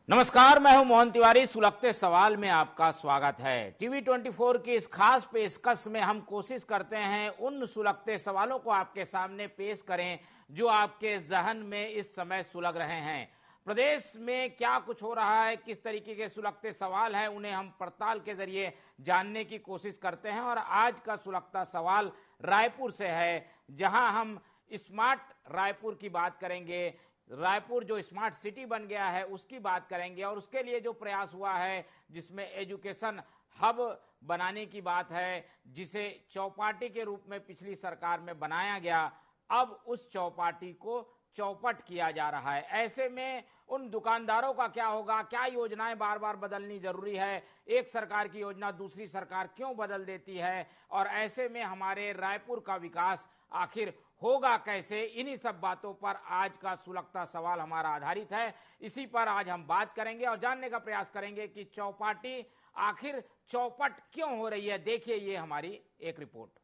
नमस्कार, मैं हूं मोहन तिवारी। सुलगते सवाल में आपका स्वागत है। टीवी 24 की इस खास पेशकश में हम कोशिश करते हैं उन सुलगते सवालों को आपके सामने पेश करें जो आपके जहन में इस समय सुलग रहे हैं। प्रदेश में क्या कुछ हो रहा है, किस तरीके के सुलगते सवाल हैं, उन्हें हम पड़ताल के जरिए जानने की कोशिश करते हैं। और आज का सुलगता सवाल रायपुर से है, जहां हम स्मार्ट रायपुर की बात करेंगे। रायपुर जो स्मार्ट सिटी बन गया है उसकी बात करेंगे और उसके लिए जो प्रयास हुआ है, जिसमें एजुकेशन हब बनाने की बात है, जिसे चौपाटी के रूप में पिछली सरकार में बनाया गया, अब उस चौपाटी को चौपट किया जा रहा है। ऐसे में उन दुकानदारों का क्या होगा? क्या योजनाएं बार बार बदलनी जरूरी है? एक सरकार की योजना दूसरी सरकार क्यों बदल देती है? और ऐसे में हमारे रायपुर का विकास आखिर होगा कैसे? इन्हीं सब बातों पर आज का सुलगता सवाल हमारा आधारित है। इसी पर आज हम बात करेंगे और जानने का प्रयास करेंगे कि चौपाटी आखिर चौपट क्यों हो रही है। देखिए ये हमारी एक रिपोर्ट।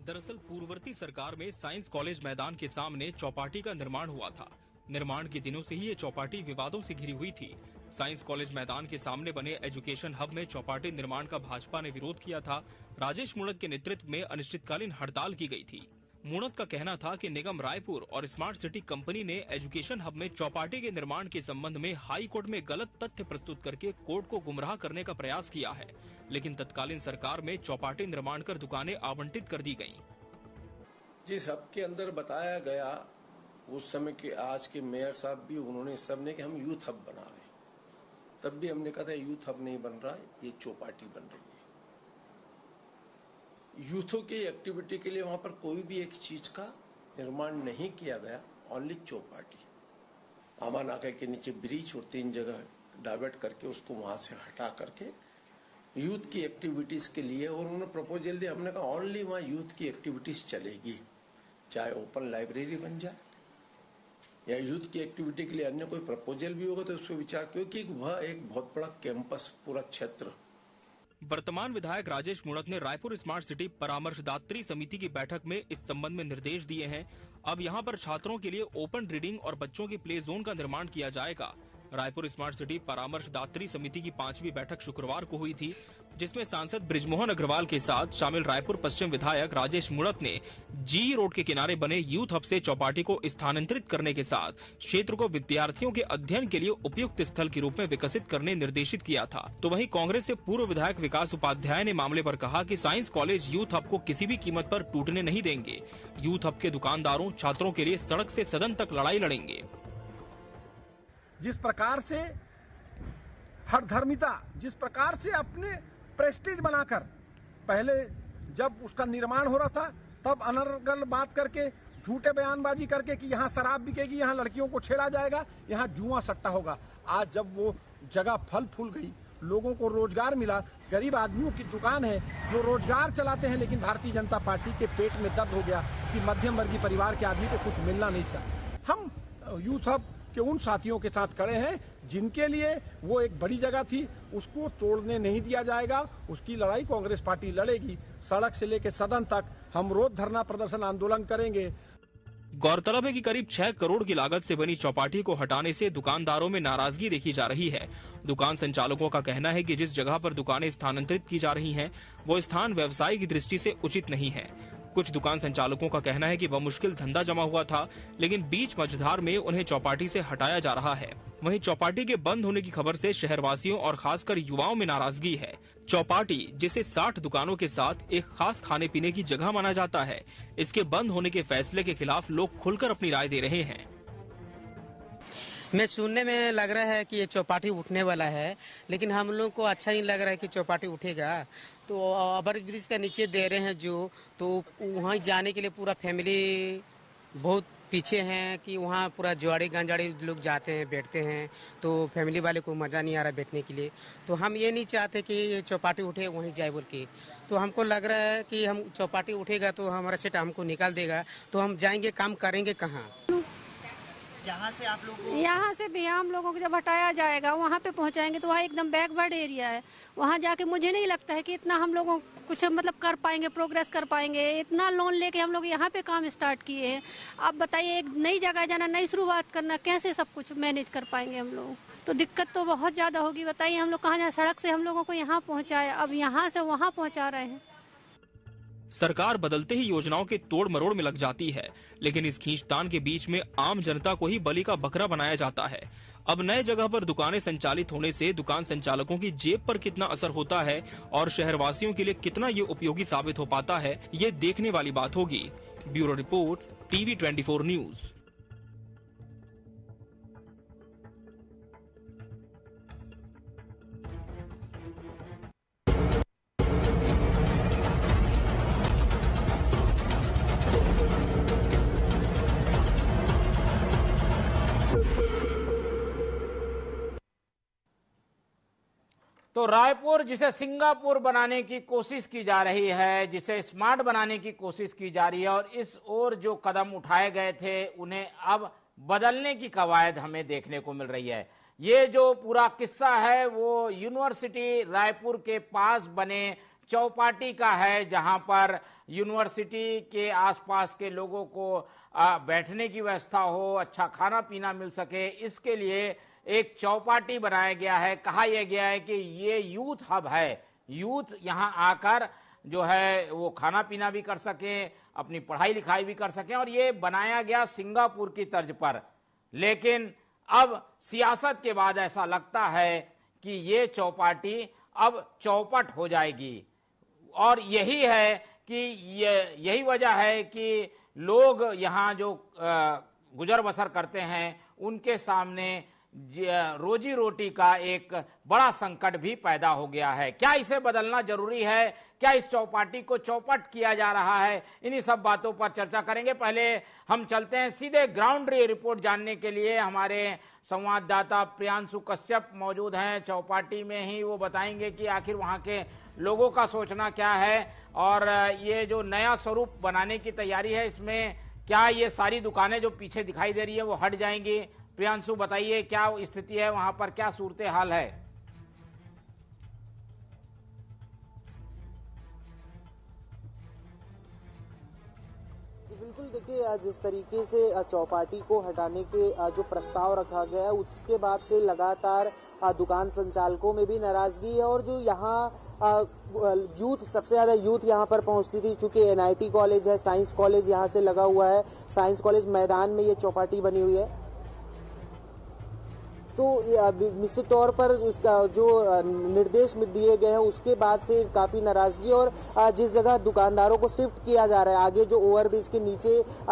दरअसल पूर्ववर्ती सरकार में साइंस कॉलेज मैदान के सामने चौपाटी का निर्माण हुआ था। निर्माण के दिनों से ही ये चौपाटी विवादों से घिरी हुई थी। साइंस कॉलेज मैदान के सामने बने एजुकेशन हब में चौपाटी निर्माण का भाजपा ने विरोध किया था। राजेश मूणत के नेतृत्व में अनिश्चितकालीन हड़ताल की गई थी। मूणत का कहना था कि निगम रायपुर और स्मार्ट सिटी कंपनी ने एजुकेशन हब में चौपाटी के निर्माण के संबंध में हाई कोर्ट में गलत तथ्य प्रस्तुत करके कोर्ट को गुमराह करने का प्रयास किया है, लेकिन तत्कालीन सरकार में चौपाटी निर्माण कर दुकानें आवंटित कर दी गयी। जिस हब के अंदर बताया गया उस समय के आज के मेयर साहब भी उन्होंने सबने कि हम यूथ हब बना रहे हैं, तब भी हमने कहा था यूथ हब नहीं बन रहा है, ये चौपाटी बन रही है। यूथों की एक्टिविटी के लिए वहां पर कोई भी एक चीज का निर्माण नहीं किया गया, ओनली चौपाटी। आमा नाका के नीचे ब्रिज और 3 जगह डाइवर्ट करके उसको वहां से हटा करके यूथ की एक्टिविटीज के लिए, और उन्होंने प्रपोजल दिया। हमने कहा ओनली वहां यूथ की एक्टिविटीज चलेगी, चाहे ओपन लाइब्रेरी बन जाए या यूथ की एक्टिविटी के लिए अन्य कोई प्रपोजल भी होगा तो उस पर विचार, क्योंकि वह एक बहुत बड़ा कैंपस पूरा क्षेत्र। वर्तमान विधायक राजेश मूणत ने रायपुर स्मार्ट सिटी परामर्शदात्री समिति की बैठक में इस संबंध में निर्देश दिए हैं। अब यहां पर छात्रों के लिए ओपन रीडिंग और बच्चों की प्ले जोन का निर्माण किया जाएगा। रायपुर स्मार्ट सिटी परामर्शदात्री समिति की 5वीं बैठक शुक्रवार को हुई थी, जिसमें सांसद बृजमोहन अग्रवाल के साथ शामिल रायपुर पश्चिम विधायक राजेश मूणत ने जी रोड के किनारे बने यूथ हब से चौपाटी को स्थानांतरित करने के साथ क्षेत्र को विद्यार्थियों के अध्ययन के लिए उपयुक्त स्थल के रूप में विकसित करने निर्देशित किया था। तो वहीं कांग्रेस से पूर्व विधायक विकास उपाध्याय ने मामले पर कहा कि साइंस कॉलेज यूथ हब को किसी भी कीमत पर टूटने नहीं देंगे। यूथ हब के दुकानदारों छात्रों के लिए सड़क से सदन तक लड़ाई लड़ेंगे। जिस प्रकार से हठधर्मिता, जिस प्रकार से अपने प्रेस्टीज बनाकर, पहले जब उसका निर्माण हो रहा था तब अनर्गल बात करके, झूठे बयानबाजी करके कि यहाँ शराब बिकेगी, यहाँ लड़कियों को छेड़ा जाएगा, यहाँ जुआ सट्टा होगा। आज जब वो जगह फल फूल गई, लोगों को रोजगार मिला, गरीब आदमियों की दुकान है जो रोजगार चलाते हैं, लेकिन भारतीय जनता पार्टी के पेट में दर्द हो गया कि मध्यम वर्गीय परिवार के आदमी को कुछ मिलना नहीं चाहिए। हम यूथ हब के उन साथियों के साथ खड़े हैं जिनके लिए वो एक बड़ी जगह थी, उसको तोड़ने नहीं दिया जाएगा। उसकी लड़ाई कांग्रेस पार्टी लड़ेगी। सड़क से लेकर सदन तक हम रोज धरना प्रदर्शन आंदोलन करेंगे। गौरतलब है कि करीब 6 करोड़ की लागत से बनी चौपाटी को हटाने से दुकानदारों में नाराजगी देखी जा रही है। दुकान संचालकों का कहना है कि जिस जगह पर दुकानें स्थानांतरित की जा रही हैं, वो स्थान व्यवसाय की दृष्टि से उचित नहीं है। कुछ दुकान संचालकों का कहना है कि बमुश्किल धंधा जमा हुआ था, लेकिन बीच मझधार में उन्हें चौपाटी से हटाया जा रहा है। वहीं चौपाटी के बंद होने की खबर से शहरवासियों और खासकर युवाओं में नाराजगी है। चौपाटी, जिसे 60 दुकानों के साथ एक खास खाने पीने की जगह माना जाता है, इसके बंद होने के फैसले के खिलाफ लोग खुलकर अपनी राय दे रहे हैं। मैं सुनने में लग रहा है कि ये चौपाटी उठने वाला है, लेकिन हम लोग को अच्छा नहीं लग रहा है कि चौपाटी उठेगा। तो ओवर ब्रिज का नीचे दे रहे हैं जो, तो वहाँ जाने के लिए पूरा फैमिली बहुत पीछे हैं कि वहाँ पूरा जुआड़ी गंजाड़ी लोग जाते हैं, बैठते हैं, तो फैमिली वाले को मज़ा नहीं आ रहा बैठने के लिए। तो हम ये नहीं चाहते कि ये चौपाटी उठे वहीं जाए बोल के। तो हमको लग रहा है कि हम चौपाटी उठेगा तो हमारा सेट हमको निकाल देगा, तो हम जाएंगे, काम करेंगे कहाँ? यहाँ से आप लोग यहाँ से भी हम लोगों को जब हटाया जाएगा वहाँ पे पहुँचाएंगे तो वहाँ एकदम बैकवर्ड एरिया है। वहाँ जाके मुझे नहीं लगता है कि इतना हम लोगों कुछ मतलब कर पाएंगे, प्रोग्रेस कर पाएंगे। इतना लोन लेके हम लोग यहाँ पे काम स्टार्ट किए हैं। आप बताइए, एक नई जगह जाना, नई शुरुआत करना, कैसे सब कुछ मैनेज कर पाएंगे हम लोग? तो दिक्कत तो बहुत ज़्यादा होगी। बताइए हम लोग कहाँ जाए? सड़क से हम लोगों को यहाँ पहुँचाए, अब यहाँ से वहाँ पहुँचा रहे हैं। सरकार बदलते ही योजनाओं के तोड़ मरोड़ में लग जाती है, लेकिन इस खींचतान के बीच में आम जनता को ही बलि का बकरा बनाया जाता है। अब नए जगह पर दुकानें संचालित होने से दुकान संचालकों की जेब पर कितना असर होता है और शहरवासियों के लिए कितना ये उपयोगी साबित हो पाता है, ये देखने वाली बात होगी। Bureau report, TV 24 news. तो रायपुर जिसे सिंगापुर बनाने की कोशिश की जा रही है, जिसे स्मार्ट बनाने की कोशिश की जा रही है, और इस ओर जो कदम उठाए गए थे उन्हें अब बदलने की कवायद हमें देखने को मिल रही है। ये जो पूरा किस्सा है वो यूनिवर्सिटी रायपुर के पास बने चौपाटी का है, जहां पर यूनिवर्सिटी के आसपास के लोगों को बैठने की व्यवस्था हो, अच्छा खाना पीना मिल सके, इसके लिए एक चौपाटी बनाया गया है। कहा यह गया है कि ये यूथ हब है, यूथ यहाँ आकर जो है वो खाना पीना भी कर सकें, अपनी पढ़ाई लिखाई भी कर सकें, और ये बनाया गया सिंगापुर की तर्ज पर। लेकिन अब सियासत के बाद ऐसा लगता है कि ये चौपाटी अब चौपट हो जाएगी, और यही है कि यही वजह है कि लोग यहाँ जो गुजर बसर करते हैं उनके सामने रोजी रोटी का एक बड़ा संकट भी पैदा हो गया है। क्या इसे बदलना जरूरी है? क्या इस चौपाटी को चौपट किया जा रहा है? इन्हीं सब बातों पर चर्चा करेंगे। पहले हम चलते हैं सीधे ग्राउंड रिपोर्ट जानने के लिए। हमारे संवाददाता प्रियांशु कश्यप मौजूद हैं चौपाटी में ही। वो बताएंगे कि आखिर वहां के लोगों का सोचना क्या है, और ये जो नया स्वरूप बनाने की तैयारी है इसमें क्या ये सारी दुकानें जो पीछे दिखाई दे रही है वो हट जाएंगी? प्रियांशु बताइए, क्या स्थिति है वहां पर, क्या सूरत हाल है? बिल्कुल, देखिए जिस तरीके से चौपाटी को हटाने के जो प्रस्ताव रखा गया है उसके बाद से लगातार दुकान संचालकों में भी नाराजगी है, और जो यहाँ यूथ, सबसे ज्यादा यूथ यहाँ पर पहुँचती थी। चूंकि NIT कॉलेज है, साइंस कॉलेज यहाँ से लगा हुआ है, साइंस कॉलेज मैदान में ये चौपाटी बनी हुई है, तो निश्चित तौर पर इसका जो निर्देश दिए गए हैं उसके बाद से काफ़ी नाराजगी, और जिस जगह दुकानदारों को शिफ्ट किया जा रहा है, आगे जो ओवरब्रिज के नीचे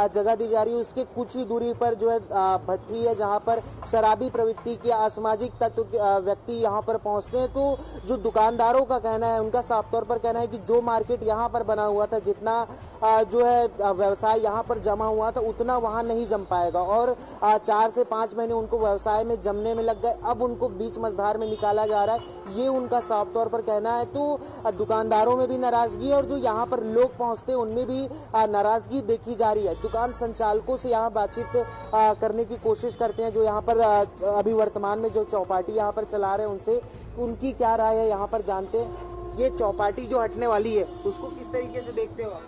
जगह दी जा रही है उसके कुछ ही दूरी पर जो है भट्टी है, जहां पर शराबी प्रवृत्ति के असामाजिक तत्व व्यक्ति यहां पर पहुंचते हैं। तो जो दुकानदारों का कहना है, उनका साफ तौर पर कहना है कि जो मार्केट यहां पर बना हुआ था, जितना जो है व्यवसाय यहां पर जमा हुआ था उतना वहां नहीं जम पाएगा, और 4 से 5 महीने उनको व्यवसाय में जमने में लग गए। अब उनको बीच मझधार में निकाला जा रहा है, ये उनका साफ तौर पर कहना है। तो दुकानदारों में भी नाराजगी है, और जो यहाँ पर लोग पहुंचते हैं उनमें भी नाराजगी देखी जा रही है। दुकान संचालकों से यहाँ बातचीत करने की कोशिश करते हैं, जो यहाँ पर अभी वर्तमान में जो चौपाटी यहाँ पर चला रहे हैं उनसे, उनकी क्या राय है यहाँ पर जानते हैं। ये चौपाटी जो हटने वाली है उसको किस तरीके से देखते हो आप?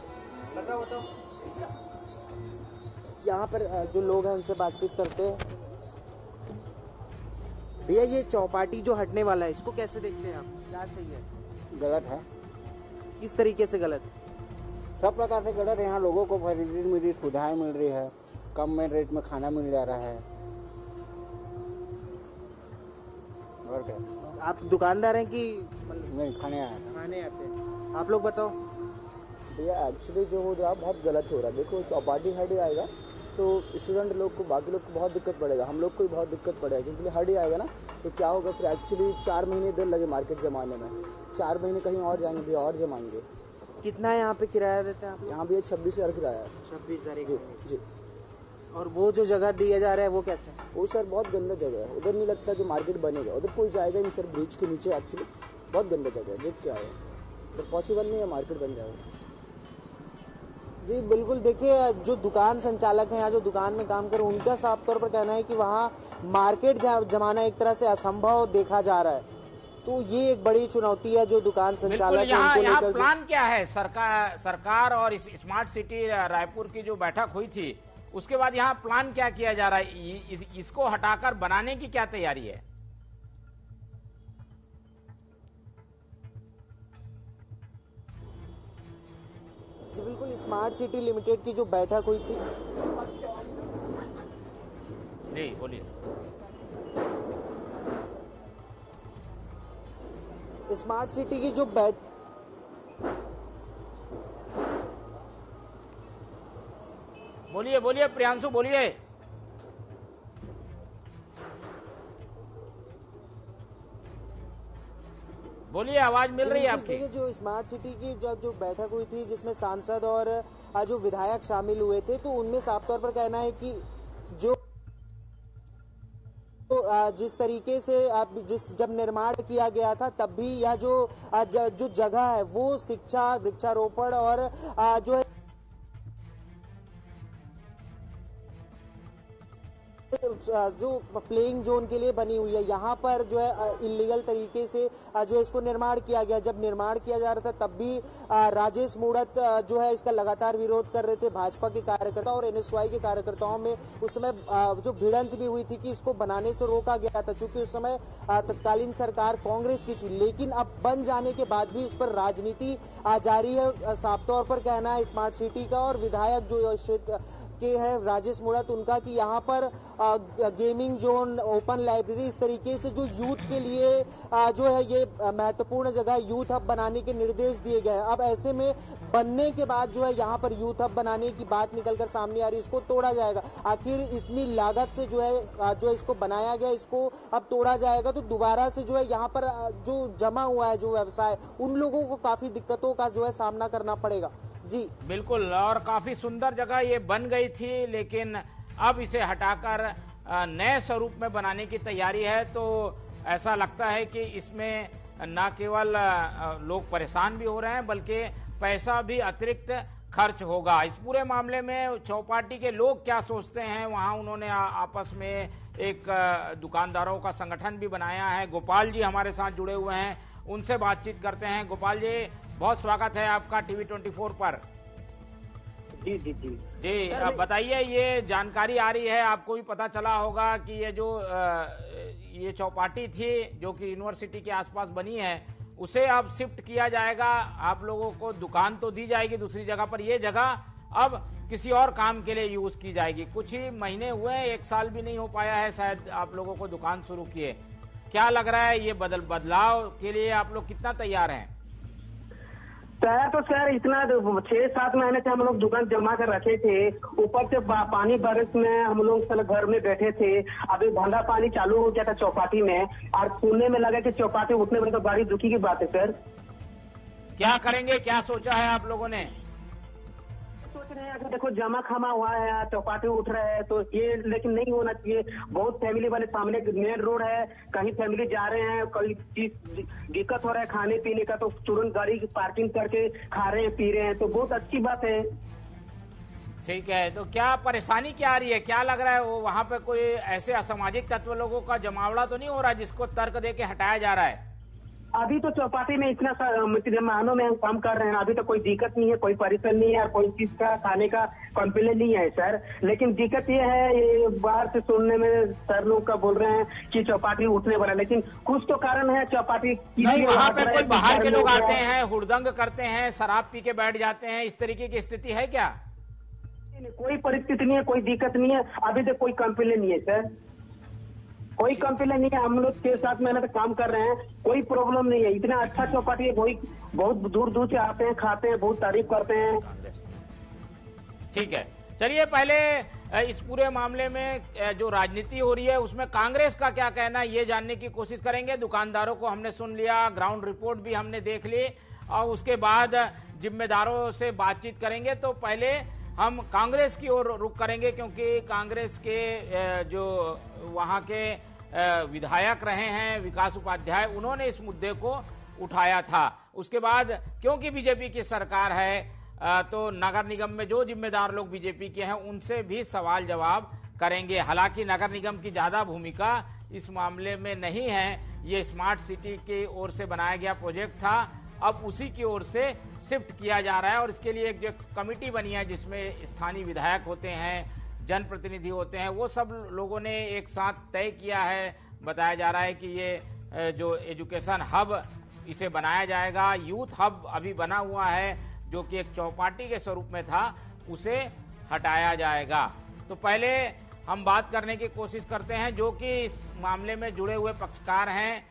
बताओ। यहाँ पर जो लोग हैं उनसे बातचीत करते हैं। भैया, ये चौपाटी जो हटने वाला है इसको कैसे देखते हैं आप? क्या सही है? गलत है। किस तरीके से गलत? सब प्रकार से गलत है। यहाँ लोगों को फैसिलिटी मिल रही, सुविधाएं मिल रही है, कम में रेट में खाना मिल जा रहा है, और क्या। आप दुकानदार हैं कि नहीं, खाने आया था। खाने आते हैं? आप लोग बताओ। भैया, एक्चुअली जो हो रहा है बहुत गलत हो रहा है। देखो, चौपाटी हट जाएगा तो स्टूडेंट लोग को, बाकी लोग को बहुत दिक्कत पड़ेगा, हम लोग को भी बहुत दिक्कत पड़ेगा, क्योंकि हट ही आएगा ना। तो क्या होगा फिर, एक्चुअली 4 महीने देर लगे मार्केट जमाने में, 4 महीने कहीं और जाएंगे भैया, और जमाएंगे। कितना यहाँ पे किराया देते हैं आप? यहाँ भी 26,000 किराया है। 26,000 जी। और वो जो जगह दिया जा रहा है वो कैसे? वो सर बहुत गंदा जगह है, उधर नहीं लगता कि मार्केट बनेगा, उधर कोई जाएगा नहीं सर। ब्रिज के नीचे एक्चुअली बहुत गंदा जगह है, देख के आया, तो पॉसिबल नहीं है मार्केट बन जाएगा। जी बिल्कुल, देखिए जो दुकान संचालक हैं या जो दुकान में काम कर रहे हैं उनका साफ तौर पर कहना है कि वहाँ मार्केट जमाना एक तरह से असंभव देखा जा रहा है। तो ये एक बड़ी चुनौती है जो दुकान संचालक है उनको लेकर। प्लान क्या है सरकार और इस स्मार्ट सिटी रायपुर की जो बैठक हुई थी उसके बाद यहाँ प्लान क्या किया जा रहा है? इसको हटाकर बनाने की क्या तैयारी है? जी बिल्कुल, स्मार्ट सिटी लिमिटेड की जो बैठक हुई थी। जी बोलिए। स्मार्ट सिटी की जो बोलिए प्रियांशु बोलिए। बोलिए, आवाज मिल रही है आपकी। देखिए जो स्मार्ट सिटी की जो बैठक हुई थी जिसमें सांसद और जो विधायक शामिल हुए थे, तो उनमें साफ तौर पर कहना है कि जो जिस तरीके से जब निर्माण किया गया था तब भी यह जो जगह है वो शिक्षा, वृक्षारोपण और जो है जो प्लेइंग जोन के लिए बनी हुई है, यहाँ पर जो है इलीगल तरीके से जो है इसको निर्माण किया गया। जब निर्माण किया जा रहा था तब भी राजेश मूणत जो है इसका लगातार विरोध कर रहे थे। भाजपा के कार्यकर्ता और एनएसवाई के कार्यकर्ताओं में उस समय जो भिड़ंत भी हुई थी कि इसको बनाने से रोका गया था, चूंकि उस समय तत्कालीन सरकार कांग्रेस की थी। लेकिन अब बन जाने के बाद भी इस पर राजनीति जारी है, साफ तौर पर कहना है स्मार्ट सिटी का। और विधायक जो क्षेत्र के हैं राजेश मूणत उनका कि यहाँ पर गेमिंग जोन, ओपन लाइब्रेरी, इस तरीके से जो यूथ के लिए जो है ये महत्वपूर्ण जगह यूथ हब बनाने के निर्देश दिए गए हैं। अब ऐसे में बनने के बाद जो है यहाँ पर यूथ हब बनाने की बात निकलकर सामने आ रही है, इसको तोड़ा जाएगा। आखिर इतनी लागत से जो है इसको बनाया गया, इसको अब तोड़ा जाएगा तो दोबारा से जो है यहाँ पर जो जमा हुआ है जो व्यवसाय, उन लोगों को काफी दिक्कतों का जो है सामना करना पड़ेगा। जी बिल्कुल, और काफी सुंदर जगह ये बन गई थी, लेकिन अब इसे हटाकर नए स्वरूप में बनाने की तैयारी है। तो ऐसा लगता है कि इसमें न केवल लोग परेशान भी हो रहे हैं बल्कि पैसा भी अतिरिक्त खर्च होगा। इस पूरे मामले में चौपाटी के लोग क्या सोचते हैं, वहां उन्होंने आपस में एक दुकानदारों का संगठन भी बनाया है। गोपाल जी हमारे साथ जुड़े हुए हैं, उनसे बातचीत करते हैं। गोपाल जी, बहुत स्वागत है आपका टीवी 24 पर। जी जी जी जी, अब बताइए, ये जानकारी आ रही है, आपको भी पता चला होगा कि ये जो ये चौपाटी थी जो कि यूनिवर्सिटी के आसपास बनी है, उसे अब शिफ्ट किया जाएगा। आप लोगों को दुकान तो दी जाएगी दूसरी जगह पर, ये जगह अब किसी और काम के लिए यूज की जाएगी। कुछ ही महीने हुए हैं, 1 साल भी नहीं हो पाया है शायद आप लोगों को दुकान शुरू किए। क्या लग रहा है, ये बदलाव के लिए आप लोग कितना तैयार हैं? सर तो सर इतना 6-7 महीने से हम लोग दुकान जमा कर रखे थे, ऊपर से पानी बारिश में हम लोग घर में बैठे थे। अभी धंधा पानी चालू हो गया था चौपाटी में, और सुनने में लगा कि चौपाटी उठने में तो बड़ी दुखी की बात है। सर क्या करेंगे, क्या सोचा है आप लोगों ने? सोच रहे हैं अगर देखो जमा खमा हुआ है, चौपाटी उठ रहा है तो ये, लेकिन नहीं होना चाहिए। बहुत फैमिली वाले, सामने मेन रोड है, कहीं फैमिली जा रहे हैं, कोई चीज दिक्कत हो रहा है खाने पीने का तो तुरंत गाड़ी की पार्किंग करके खा रहे हैं, पी रहे हैं, तो बहुत अच्छी बात है। ठीक है, तो क्या परेशानी क्या आ रही है, क्या लग रहा है? वो वहाँ पे कोई ऐसे असामाजिक तत्व लोगों का जमावड़ा तो नहीं हो रहा जिसको तर्क दे के हटाया जा रहा है? अभी तो चौपाटी में इतना मेहमानों में हम काम कर रहे हैं, अभी तो कोई दिक्कत नहीं है, कोई परेशानी नहीं है, कोई चीज का खाने का कंप्लेन नहीं है सर। लेकिन दिक्कत ये है, ये बाहर से सुनने में सर लोग का बोल रहे हैं कि चौपाटी उठने वाला, लेकिन कुछ तो कारण है चौपाटी। वहाँ पे कोई बाहर के लोग आते हैं, हुड़दंग करते हैं, शराब पी के बैठ जाते हैं, इस तरीके की स्थिति है क्या? कोई परिस्थिति नहीं है, कोई दिक्कत नहीं है, अभी तक कोई कंप्लेन नहीं है सर, कोई कंप्लेन नहीं है। हम लोग 6-7 महीने तक काम कर रहे हैं, कोई प्रॉब्लम नहीं है। इतना अच्छा चौपाटी है, बहुत दूर दूर से आते हैं, खाते हैं, बहुत तारीफ करते हैं। ठीक है, चलिए पहले इस पूरे मामले में जो राजनीति हो रही है उसमें कांग्रेस का क्या कहना है ये जानने की कोशिश करेंगे। दुकानदारों को हमने सुन लिया, ग्राउंड रिपोर्ट भी हमने देख ली, और उसके बाद जिम्मेदारों से बातचीत करेंगे। तो पहले हम कांग्रेस की ओर रुख करेंगे, क्योंकि कांग्रेस के जो वहाँ के विधायक रहे हैं विकास उपाध्याय, उन्होंने इस मुद्दे को उठाया था। उसके बाद क्योंकि बीजेपी की सरकार है तो नगर निगम में जो जिम्मेदार लोग बीजेपी के हैं उनसे भी सवाल जवाब करेंगे। हालांकि नगर निगम की ज्यादा भूमिका इस मामले में नहीं है, ये स्मार्ट सिटी की ओर से बनाया गया प्रोजेक्ट था, अब उसी की ओर से शिफ्ट किया जा रहा है और इसके लिए एक जो कमेटी बनी है जिसमें स्थानीय विधायक होते हैं, जनप्रतिनिधि होते हैं, वो सब लोगों ने एक साथ तय किया है। बताया जा रहा है कि ये जो एजुकेशन हब इसे बनाया जाएगा, यूथ हब अभी बना हुआ है जो कि एक चौपाटी के स्वरूप में था, उसे हटाया जाएगा। तो पहले हम बात करने की कोशिश करते हैं जो कि इस मामले में जुड़े हुए पक्षकार हैं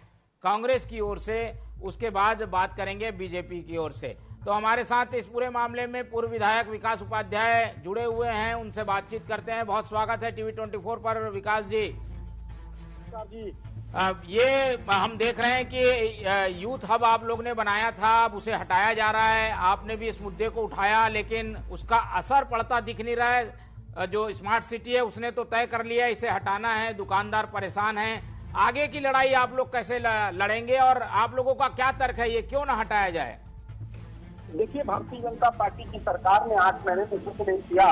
कांग्रेस की ओर से, उसके बाद बात करेंगे बीजेपी की ओर से। तो हमारे साथ इस पूरे मामले में पूर्व विधायक विकास उपाध्याय जुड़े हुए हैं, उनसे बातचीत करते हैं। बहुत स्वागत है टीवी 24 पर विकास जी। ये हम देख रहे हैं कि यूथ हब आप लोग ने बनाया था, अब उसे हटाया जा रहा है, आपने भी इस मुद्दे को उठाया, लेकिन उसका असर पड़ता दिख नहीं रहा है। जो स्मार्ट सिटी है उसने तो तय कर लिया इसे हटाना है, दुकानदार परेशान हैं, आगे की लड़ाई आप लोग कैसे लड़ेंगे और आप लोगों का क्या तर्क है, ये क्यों ना हटाया जाए? देखिए, भारतीय जनता पार्टी की सरकार ने 8 महीने से कुछ नहीं किया,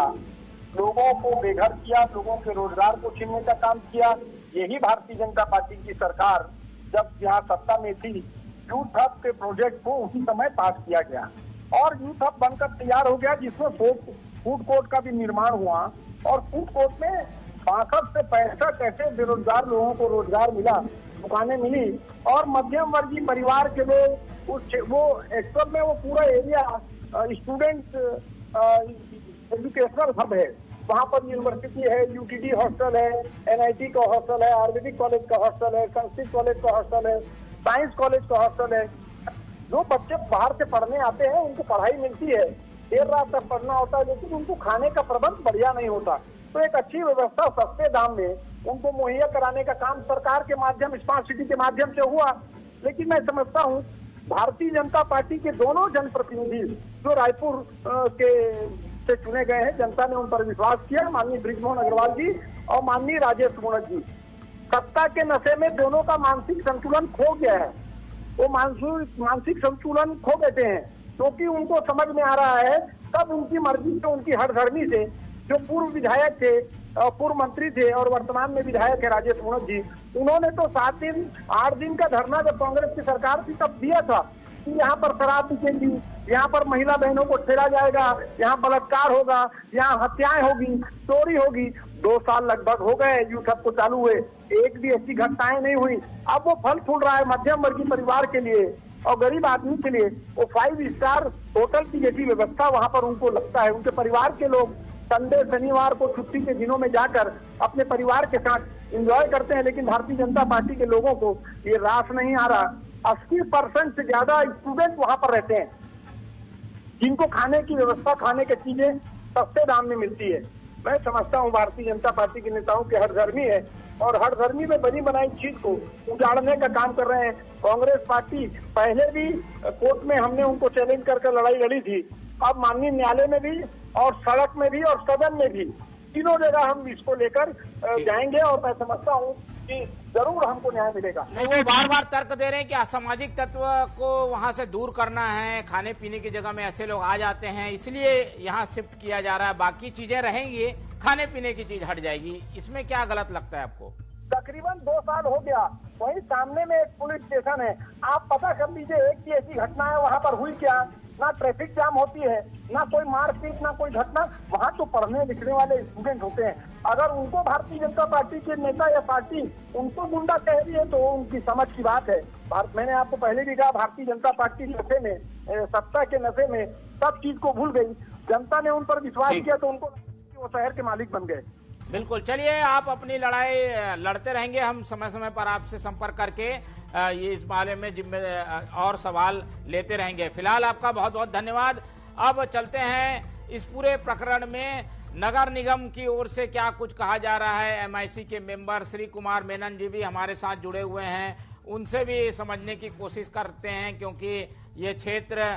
लोगों को बेघर किया, लोगों के रोजगार को छीनने का काम किया। यही भारतीय जनता पार्टी की सरकार जब यहाँ सत्ता में थी, यूथ हब के प्रोजेक्ट को उसी समय पास किया गया और यूथ हब बनकर तैयार हो गया, जिसमें फूड कोर्ट का भी निर्माण हुआ और फूड कोर्ट में 62 से 65 ऐसे बेरोजगार लोगों को रोजगार मिला, दुकानें मिली और मध्यम वर्गीय परिवार के लोग वो एक्चुअल में वो पूरा एरिया स्टूडेंट एजुकेशनल हब है। वहाँ पर यूनिवर्सिटी है, यूटीडी हॉस्टल है, एनआईटी का हॉस्टल है, आयुर्वेदिक कॉलेज का हॉस्टल है, संस्कृत कॉलेज का हॉस्टल है, साइंस कॉलेज का हॉस्टल है। जो बच्चे बाहर से पढ़ने आते हैं उनको पढ़ाई मिलती है, देर रात तक पढ़ना होता है, लेकिन उनको खाने का प्रबंध बढ़िया नहीं होता। तो एक अच्छी व्यवस्था सस्ते दाम में उनको मुहैया कराने का काम सरकार के माध्यम, स्मार्ट सिटी के माध्यम से हुआ। लेकिन मैं समझता हूँ भारतीय जनता पार्टी के दोनों जनप्रतिनिधि जो रायपुर के से चुने गए हैं, जनता ने उन पर विश्वास किया, माननीय बृजमोहन अग्रवाल जी और माननीय राजेश मूणत जी। सत्ता के नशे में दोनों का मानसिक संतुलन खो गया है, वो मानसिक संतुलन खो बैठे हैं, क्योंकि उनको समझ में आ रहा है तब उनकी मर्जी से, उनकी हठधर्मी से, जो पूर्व विधायक थे, पूर्व मंत्री थे और वर्तमान में विधायक है राजेश मूणत जी, उन्होंने तो 7 दिन 8 दिन का धरना जब कांग्रेस की सरकार थी तब दिया था कि यहाँ पर शराब बिकेगी, यहाँ पर महिला बहनों को छेड़ा जाएगा, यहाँ बलात्कार होगा, यहाँ हत्याएं होगी, चोरी होगी। 2 साल लगभग हो गए यूथ हब को चालू हुए, एक भी ऐसी घटनाएं नहीं हुई। अब वो फल फूल रहा है मध्यम वर्गीय परिवार के लिए और गरीब आदमी के लिए। वो 5 स्टार होटल की जैसी व्यवस्था वहाँ पर उनको लगता है। उनके परिवार के लोग संडे शनिवार को छुट्टी के दिनों में जाकर अपने परिवार के साथ एंजॉय करते हैं, लेकिन भारतीय जनता पार्टी के लोगों को ये रास नहीं आ रहा। 80% से ज्यादा स्टूडेंट वहाँ पर रहते हैं, जिनको खाने की व्यवस्था, खाने की चीजें सस्ते दाम में मिलती है। मैं समझता हूँ भारतीय जनता पार्टी के नेताओं की हठधर्मी है और हठधर्मी में बनी बनाई चीज को उजाड़ने का काम कर रहे हैं। कांग्रेस पार्टी पहले भी कोर्ट में हमने उनको चैलेंज करके लड़ाई लड़ी थी, अब माननीय न्यायालय में भी और सड़क में भी और सदन में भी, तीनों जगह हम इसको लेकर जाएंगे और मैं समझता हूँ कि जरूर हमको न्याय मिलेगा। नहीं, वो बार बार तर्क दे रहे हैं कि असामाजिक तत्व को वहां से दूर करना है, खाने पीने की जगह में ऐसे लोग आ जाते हैं, इसलिए यहाँ शिफ्ट किया जा रहा है, बाकी चीजें रहेंगी, खाने पीने की चीज हट जाएगी। इसमें क्या गलत लगता है आपको? तकरीबन 2 साल हो गया, वहीं सामने में एक पुलिस स्टेशन है, आप पता कर लीजिए एक भी ऐसी घटना है वहाँ पर हुई क्या? ना ट्रैफिक जाम होती है, ना कोई मारपीट, ना कोई घटना। वहाँ तो पढ़ने लिखने वाले स्टूडेंट होते हैं, अगर उनको भारतीय जनता पार्टी के नेता या पार्टी उनको गुंडा कह रही है तो उनकी समझ की बात है। मैंने आपको पहले भी कहा, भारतीय जनता पार्टी नशे में, सत्ता के नशे में सब चीज को भूल गई। जनता ने उन पर विश्वास किया तो उनको वो शहर के मालिक बन गए। बिल्कुल, चलिए आप अपनी लड़ाई लड़ते रहेंगे, हम समय समय पर आपसे संपर्क करके ये इस बारे में और सवाल लेते रहेंगे। फिलहाल आपका बहुत बहुत धन्यवाद। अब चलते हैं इस पूरे प्रकरण में नगर निगम की ओर से क्या कुछ कहा जा रहा है। एमआईसी के मेंबर श्री कुमार मेनन जी भी हमारे साथ जुड़े हुए हैं, उनसे भी समझने की कोशिश करते हैं क्योंकि ये क्षेत्र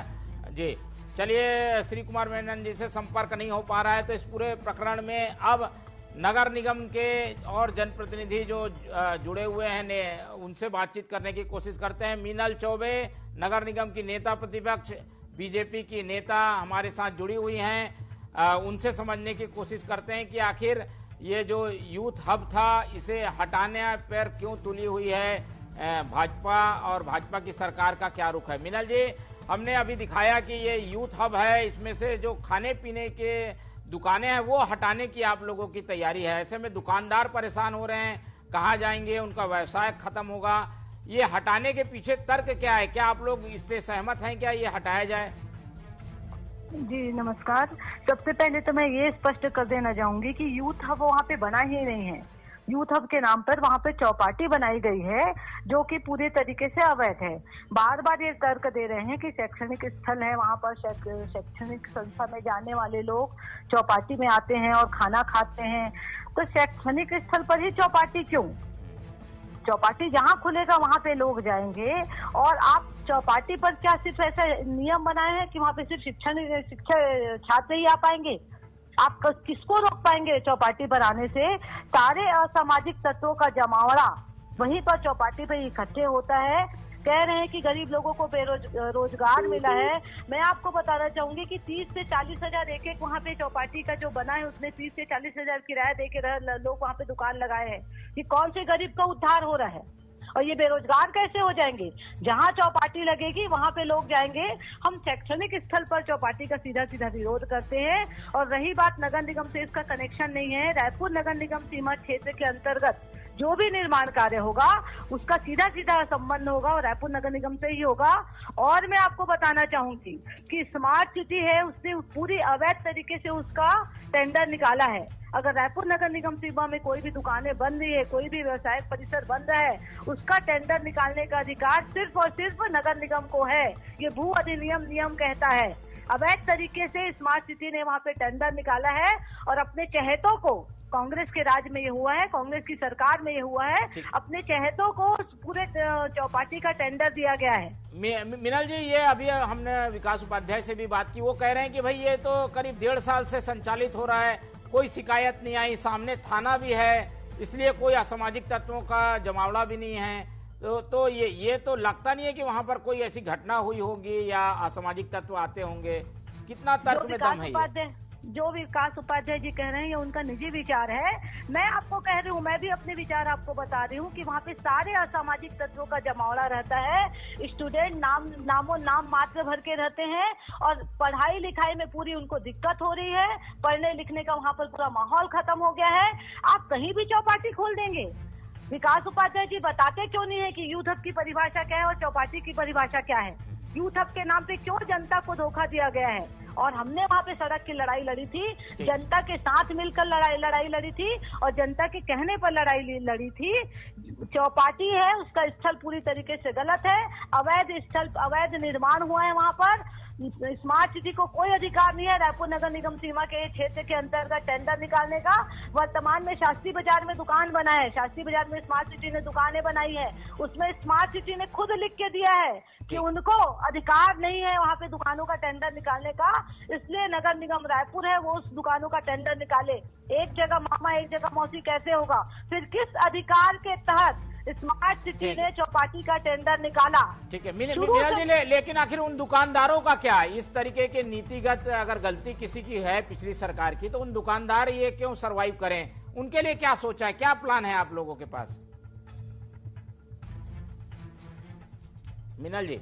जी। चलिए, श्री कुमार मेनन जी से संपर्क नहीं हो पा रहा है, तो इस पूरे प्रकरण में अब नगर निगम के और जनप्रतिनिधि जो जुड़े हुए हैं उनसे बातचीत करने की कोशिश करते हैं। मीनल चौबे, नगर निगम की नेता प्रतिपक्ष, बीजेपी की नेता हमारे साथ जुड़ी हुई हैं। उनसे समझने की कोशिश करते हैं कि आखिर ये जो यूथ हब था इसे हटाने पर क्यों तुली हुई है भाजपा और भाजपा की सरकार का क्या रुख है। मिनल जी, हमने अभी दिखाया कि ये यूथ हब है, इसमें से जो खाने पीने के दुकानें हैं वो हटाने की आप लोगों की तैयारी है। ऐसे में दुकानदार परेशान हो रहे हैं, कहाँ जाएंगे, उनका व्यवसाय खत्म होगा। ये हटाने के पीछे तर्क क्या है? क्या आप लोग इससे सहमत हैं, क्या ये हटाया जाए? जी नमस्कार। सबसे पहले तो मैं ये स्पष्ट कर देना चाहूंगी कि यूथ हब वहाँ पे बना ही नहीं है। यूथ हब के नाम पर वहाँ पे चौपाटी बनाई गई है जो कि पूरे तरीके से अवैध है। बार बार ये तर्क दे रहे हैं कि शैक्षणिक स्थल है, वहाँ पर शैक्षणिक संस्था में जाने वाले लोग चौपाटी में आते हैं और खाना खाते हैं। तो शैक्षणिक स्थल पर ही चौपाटी क्यों? चौपाटी जहाँ खुलेगा वहाँ पे लोग जाएंगे। और आप चौपाटी पर क्या सिर्फ ऐसा नियम बनाए हैं कि वहाँ पे सिर्फ शिक्षा छात्र ही आ पाएंगे? आप किसको रोक पाएंगे चौपाटी पर आने से? सारे असामाजिक तत्वों का जमावड़ा वहीं पर चौपाटी पर इकट्ठे होता है। कह रहे हैं कि गरीब लोगों को रोजगार मिला है। मैं आपको बताना चाहूंगी कि 30 से 40 हजार एक वहाँ पे चौपाटी का जो बना है उसमें 30 से 40 हजार किराया देके लोग वहाँ पे दुकान लगाए हैं। कि कौन से गरीब का उद्धार हो रहा है? और ये बेरोजगार कैसे हो जाएंगे? जहाँ चौपाटी लगेगी वहाँ पे लोग जाएंगे। हम शैक्षणिक स्थल पर चौपाटी का सीधा सीधा विरोध करते हैं। और रही बात नगर निगम से, इसका कनेक्शन नहीं है। रायपुर नगर निगम सीमा क्षेत्र के अंतर्गत जो भी निर्माण कार्य होगा उसका सीधा सीधा संबंध होगा और रायपुर नगर निगम से ही होगा। और मैं आपको बताना चाहूंगी कि स्मार्ट सिटी है, उसने पूरी अवैध तरीके से उसका टेंडर निकाला है। अगर रायपुर नगर निगम सीमा में कोई भी दुकानें बन रही है, कोई भी व्यवसायिक परिसर बन रहा है, उसका टेंडर निकालने का अधिकार सिर्फ और सिर्फ नगर निगम को है। ये भू अधिनियम नियम कहता है। अवैध तरीके से स्मार्ट सिटी ने वहाँ पे टेंडर निकाला है और अपने चहेतों को, कांग्रेस के राज में ये हुआ है, कांग्रेस की सरकार में ये हुआ है, अपने चहेतों को पूरे चौपाटी का टेंडर दिया गया है। मिनल जी, ये अभी हमने विकास उपाध्याय से भी बात की, वो कह रहे हैं कि भाई ये तो करीब 1.5 साल से संचालित हो रहा है, कोई शिकायत नहीं आई, सामने थाना भी है, इसलिए कोई असामाजिक तत्वों का जमावड़ा भी नहीं है। तो ये तो लगता नहीं है कि वहाँ पर कोई ऐसी घटना हुई होगी या असामाजिक तत्व आते होंगे। कितना तर्क में दम है? जो विकास उपाध्याय जी कह रहे हैं ये उनका निजी विचार है। मैं आपको कह रही हूँ, मैं भी अपने विचार आपको बता रही हूँ कि वहाँ पे सारे असामाजिक तत्वों का जमावड़ा रहता है। स्टूडेंट नाम मात्र भर के रहते हैं और पढ़ाई लिखाई में पूरी उनको दिक्कत हो रही है। पढ़ने लिखने का वहाँ पर पूरा माहौल खत्म हो गया है। आप कहीं भी चौपाटी खोल देंगे। विकास उपाध्याय जी बताते क्यों नहीं है कि यूथ हब की परिभाषा क्या है और चौपाटी की परिभाषा क्या है? यूथ हब के नाम पे क्यों जनता को धोखा दिया गया है? और हमने वहाँ पे सड़क की लड़ाई लड़ी थी, जनता के साथ मिलकर लड़ाई लड़ी थी और जनता के कहने पर लड़ाई लड़ी थी। चौपाटी है, उसका स्थल पूरी तरीके से गलत है। अवैध निर्माण हुआ है वहाँ पर। स्मार्ट सिटी को कोई अधिकार नहीं है रायपुर नगर निगम सीमा के क्षेत्र के अंतर्गत टेंडर निकालने का। वर्तमान में शास्त्री बाजार में दुकान बना है, शास्त्री बाजार में स्मार्ट सिटी ने दुकानें बनाई है, उसमें स्मार्ट सिटी ने खुद लिख के दिया है कि उनको अधिकार नहीं है वहाँ पे दुकानों का टेंडर निकालने का। इसलिए नगर निगम रायपुर है, वो उस दुकानों का टेंडर निकाले। एक जगह मामा एक जगह मौसी कैसे होगा? फिर किस अधिकार के तहत स्मार्ट सिटी ने चौपाटी का टेंडर निकाला? ठीक है मिनल जी, लेकिन आखिर उन दुकानदारों का क्या? इस तरीके के नीतिगत अगर गलती किसी की है पिछली सरकार की, तो उन दुकानदार ये क्यों सरवाइव करें? उनके लिए क्या सोचा है, क्या प्लान है आप लोगों के पास? मिनल जी,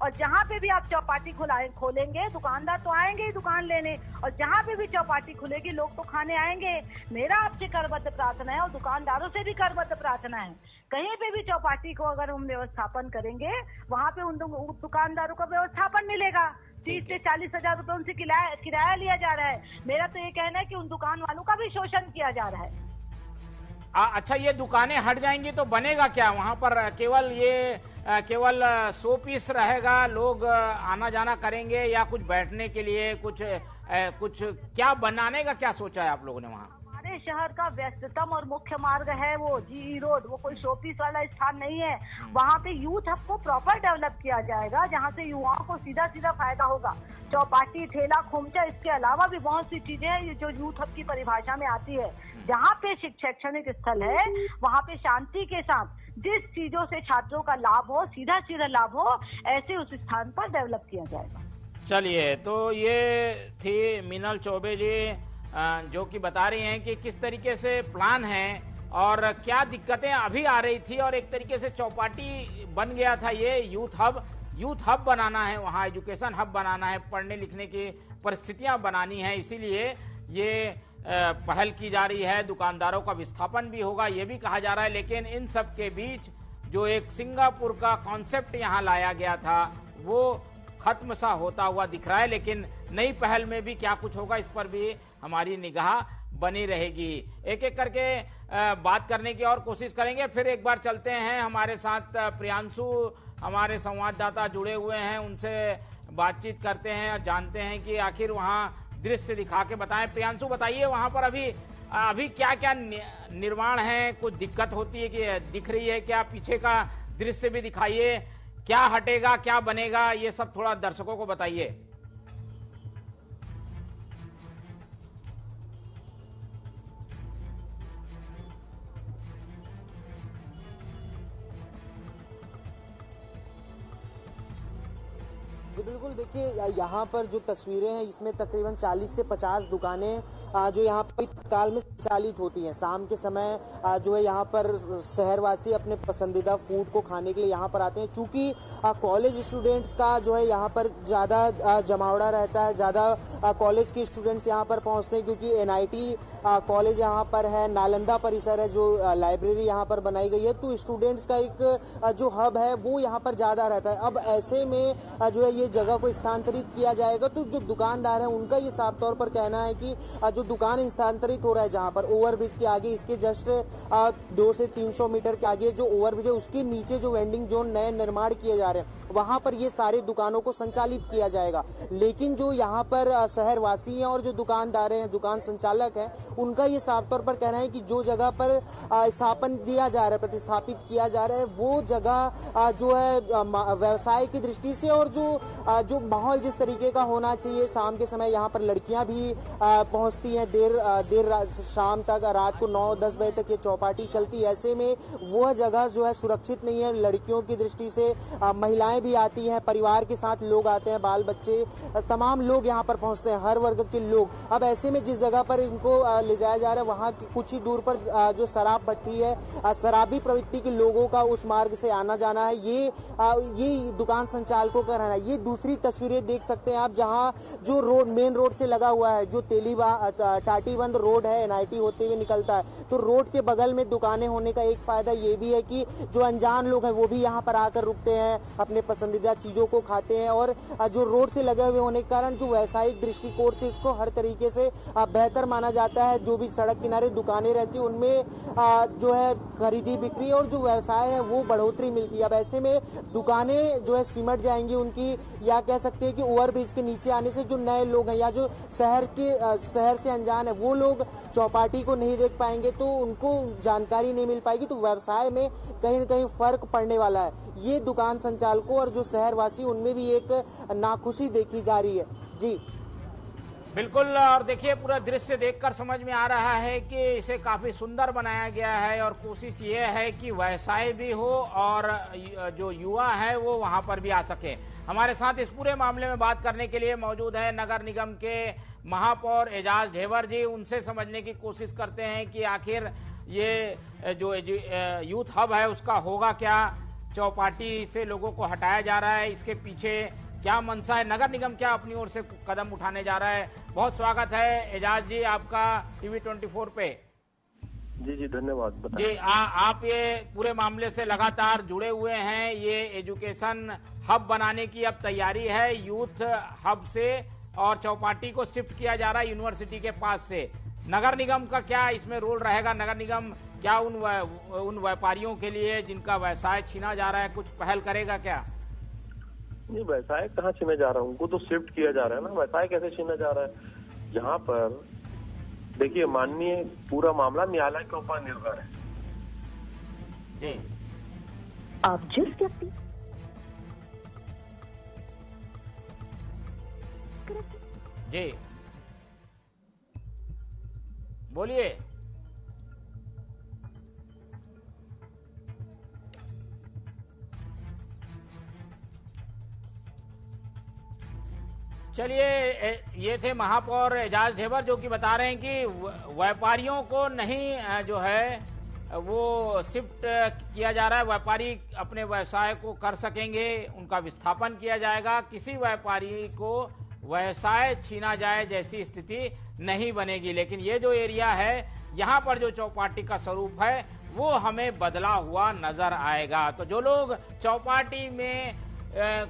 और जहाँ पे भी आप चौपाटी खोलेंगे दुकानदार तो आएंगे ही दुकान लेने, और जहाँ पे भी चौपाटी खुलेगी लोग तो खाने आएंगे। मेरा आपसे करबद्ध प्रार्थना है और दुकानदारों से भी करबद्ध प्रार्थना है, कहीं पे भी चौपाटी को अगर हम व्यवस्थापन करेंगे वहाँ पे उन दुकानदारों का व्यवस्थापन मिलेगा। 30 से 40 हजार रुपए उनसे किराया लिया जा रहा है। मेरा तो ये कहना है कि उन दुकान वालों का भी शोषण किया जा रहा है। अच्छा, ये दुकानें हट जाएंगी तो बनेगा क्या वहाँ पर? केवल शो पीस रहेगा, लोग आना जाना करेंगे या कुछ बैठने के लिए कुछ क्या बनाने का क्या सोचा है आप लोगों ने वहाँ? हमारे शहर का व्यस्ततम और मुख्य मार्ग है वो जीई रोड, वो कोई शोपीस वाला स्थान नहीं है। वहाँ पे यूथ हब को प्रॉपर डेवलप किया जाएगा जहाँ से युवाओं को सीधा सीधा फायदा होगा। चौपाटी, ठेला, खोमचा, इसके अलावा भी बहुत सी चीजें हैं जो यूथ हब की परिभाषा में आती है। जहाँ पे शैक्षणिक स्थल है वहाँ पे शांति के साथ जिस चीजों से छात्रों का लाभ हो, सीधा सीधा लाभ हो, ऐसे उस स्थान पर डेवलप किया जाएगा। चलिए, तो ये थी मीनल चौबे जी जो कि बता रही हैं कि किस तरीके से प्लान है और क्या दिक्कतें अभी आ रही थी, और एक तरीके से चौपाटी बन गया था ये यूथ हब बनाना है, वहाँ एजुकेशन हब बनाना है, पढ़ने लिखने की परिस्थितियां बनानी है, इसीलिए ये पहल की जा रही है। दुकानदारों का विस्थापन भी होगा ये भी कहा जा रहा है, लेकिन इन सब के बीच जो एक सिंगापुर का कॉन्सेप्ट यहाँ लाया गया था वो खत्म सा होता हुआ दिख रहा है। लेकिन नई पहल में भी क्या कुछ होगा, इस पर भी हमारी निगाह बनी रहेगी। एक एक करके बात करने की और कोशिश करेंगे। फिर एक बार चलते हैं, हमारे साथ प्रियांशु हमारे संवाददाता जुड़े हुए हैं, उनसे बातचीत करते हैं और जानते हैं कि आखिर वहाँ दृश्य दिखा के बताएं। प्रियांशु, बताइए वहाँ पर अभी क्या क्या निर्माण है, कुछ दिक्कत होती है कि दिख रही है क्या? पीछे का दृश्य भी दिखाइए, क्या हटेगा क्या बनेगा, ये सब थोड़ा दर्शकों को बताइए। जी बिल्कुल, देखिए यहाँ पर जो तस्वीरें हैं इसमें तकरीबन 40 से 50 दुकानें जो यहाँ पर तत्काल में संचालित होती हैं। शाम के समय जो है यहाँ पर शहरवासी अपने पसंदीदा फूड को खाने के लिए यहाँ पर आते हैं। चूँकि कॉलेज स्टूडेंट्स का जो है यहाँ पर ज़्यादा जमावड़ा रहता है, ज़्यादा कॉलेज के स्टूडेंट्स यहाँ पर पहुँचते हैं, क्योंकि NIT कॉलेज यहाँ पर है, नालंदा परिसर है, जो लाइब्रेरी यहाँ पर बनाई गई है, तो स्टूडेंट्स का एक जो हब है वो यहाँ पर ज़्यादा रहता है। अब ऐसे में जो है ये जगह को स्थानांतरित किया जाएगा, तो जो दुकानदार है उनका ये साफ तौर पर कहना है कि जो दुकान स्थानांतरित हो रहा है जहां पर ओवरब्रिज के आगे, इसके जस्ट 200 से 300 मीटर के आगे जो ओवरब्रिज है उसके नीचे जो वेंडिंग जोन नए निर्माण किए जा रहे हैं वहां पर ये सारे दुकानों को संचालित किया जाएगा। लेकिन जो यहाँ पर शहरवासी हैं और जो दुकानदार हैं, दुकान संचालक हैं, उनका ये साफ तौर पर कहना है कि जो जगह पर स्थापन दिया जा रहा है, प्रतिस्थापित किया जा रहा है, वो जगह जो है व्यवसाय की दृष्टि से और जो माहौल जिस तरीके का होना चाहिए, शाम के समय यहाँ पर लड़कियां भी पहुंचती हैं देर शाम तक, रात को 9-10 बजे तक ये चौपाटी चलती है। ऐसे में वह जगह जो है सुरक्षित नहीं है लड़कियों की दृष्टि से। महिलाएं भी आती हैं, परिवार के साथ लोग आते हैं, बाल बच्चे, तमाम लोग यहाँ पर पहुंचते हैं, हर वर्ग के लोग। अब ऐसे में जिस जगह पर इनको ले जाया जा रहा है वहाँ कुछ ही दूर पर जो शराब भट्टी है, शराबी प्रवृत्ति के लोगों का उस मार्ग से आना जाना है, ये दुकान संचालकों का रहना है। ये दूसरी तस्वीरें देख सकते हैं आप, जहां जो रोड मेन रोड से लगा हुआ है, जो टाटीबंद रोड है, NIT होते हुए निकलता है, तो रोड के बगल में दुकानें होने का एक फायदा ये भी है कि जो अनजान लोग हैं वो भी यहाँ पर आकर रुकते हैं, अपने पसंदीदा चीजों को खाते हैं, और जो रोड से लगे हुए होने के कारण जो व्यावसायिक दृष्टिकोण से इसको हर तरीके से बेहतर माना जाता है। जो भी सड़क किनारे दुकानें रहती है उनमें जो है खरीदी बिक्री और जो व्यवसाय है वो बढ़ोतरी मिलती है। अब ऐसे में दुकानें जो है सिमट जाएंगी उनकी, या कह सकते हैं कि ओवरब्रिज के नीचे आने से जो नए लोग हैं या जो शहर से अनजान है वो लोग चौपाटी को नहीं देख पाएंगे, तो उनको जानकारी नहीं मिल पाएगी, तो व्यवसाय में कहीं न कहीं फर्क पड़ने वाला है। ये दुकान संचालकों और जो शहरवासी उनमें भी एक नाखुशी देखी जा रही है। जी बिल्कुल, और देखिए पूरा दृश्य देखकर समझ में आ रहा है कि इसे काफी सुंदर बनाया गया है और कोशिश ये है कि व्यवसाय भी हो और जो युवा है वो वहां पर भी आ सके। हमारे साथ इस पूरे मामले में बात करने के लिए मौजूद है नगर निगम के महापौर एजाज ढेबर जी। उनसे समझने की कोशिश करते हैं कि आखिर ये जो यूथ हब है उसका होगा क्या, चौपाटी से लोगों को हटाया जा रहा है, इसके पीछे क्या मंशा है, नगर निगम क्या अपनी ओर से कदम उठाने जा रहा है। बहुत स्वागत है एजाज जी आपका TV 24 पे। जी धन्यवाद। जी आप ये पूरे मामले से लगातार जुड़े हुए हैं। ये एजुकेशन हब बनाने की अब तैयारी है, यूथ हब से और चौपाटी को शिफ्ट किया जा रहा है यूनिवर्सिटी के पास से। नगर निगम का क्या इसमें रोल रहेगा? नगर निगम क्या उन व्यापारियों के लिए जिनका व्यवसाय छीना जा रहा है कुछ पहल करेगा क्या? नहीं, व्यवसाय कहाँ छीना जा रहा है, उनको तो शिफ्ट किया जा रहा है ना। व्यवसाय कैसे छीना जा रहा है? यहाँ पर देखिए माननीय पूरा मामला न्यायालय के ऊपर निर्भर है। जी आप जिस व्यक्ति जी बोलिए। चलिए, ये थे महापौर एजाज ढेबर जो कि बता रहे हैं कि व्यापारियों को नहीं जो है वो शिफ्ट किया जा रहा है। व्यापारी अपने व्यवसाय को कर सकेंगे, उनका विस्थापन किया जाएगा। किसी व्यापारी को व्यवसाय छीना जाए जैसी स्थिति नहीं बनेगी। लेकिन ये जो एरिया है, यहाँ पर जो चौपाटी का स्वरूप है वो हमें बदला हुआ नजर आएगा। तो जो लोग चौपाटी में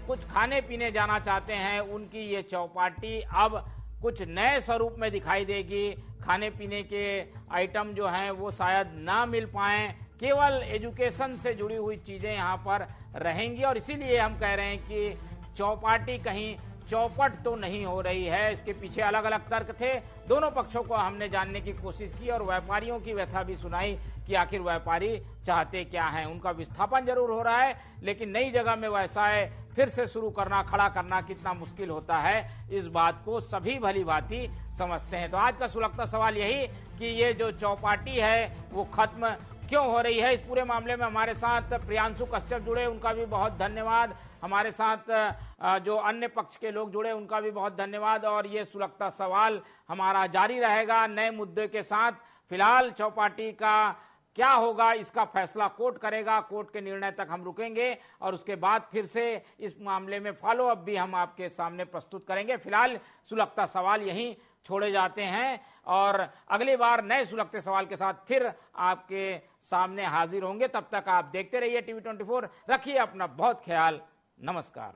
कुछ खाने पीने जाना चाहते हैं, उनकी ये चौपाटी अब कुछ नए स्वरूप में दिखाई देगी। खाने पीने के आइटम जो हैं वो शायद ना मिल पाएं, केवल एजुकेशन से जुड़ी हुई चीजें यहाँ पर रहेंगी। और इसीलिए हम कह रहे हैं कि चौपाटी कहीं चौपट तो नहीं हो रही है। इसके पीछे अलग अलग तर्क थे। दोनों पक्षों को हमने जानने की कोशिश की और व्यापारियों की व्यथा भी सुनाई कि आखिर व्यापारी चाहते क्या हैं। उनका विस्थापन जरूर हो रहा है, लेकिन नई जगह में व्यवसाय फिर से शुरू करना, खड़ा करना कितना मुश्किल होता है, इस बात को सभी भली भांति समझते हैं। तो आज का सुलगता सवाल यही कि ये जो चौपाटी है वो खत्म क्यों हो रही है। इस पूरे मामले में हमारे साथ प्रियांशु कश्यप जुड़े, उनका भी बहुत धन्यवाद। हमारे साथ जो अन्य पक्ष के लोग जुड़े, उनका भी बहुत धन्यवाद। और ये सुलगता सवाल हमारा जारी रहेगा नए मुद्दे के साथ। फिलहाल चौपाटी का क्या होगा इसका फैसला कोर्ट करेगा। कोर्ट के निर्णय तक हम रुकेंगे और उसके बाद फिर से इस मामले में फॉलो अप भी हम आपके सामने प्रस्तुत करेंगे। फिलहाल सुलगता सवाल यहीं छोड़े जाते हैं और अगली बार नए सुलगते सवाल के साथ फिर आपके सामने हाजिर होंगे। तब तक आप देखते रहिए टीवी 24। रखिए अपना बहुत ख्याल। नमस्कार।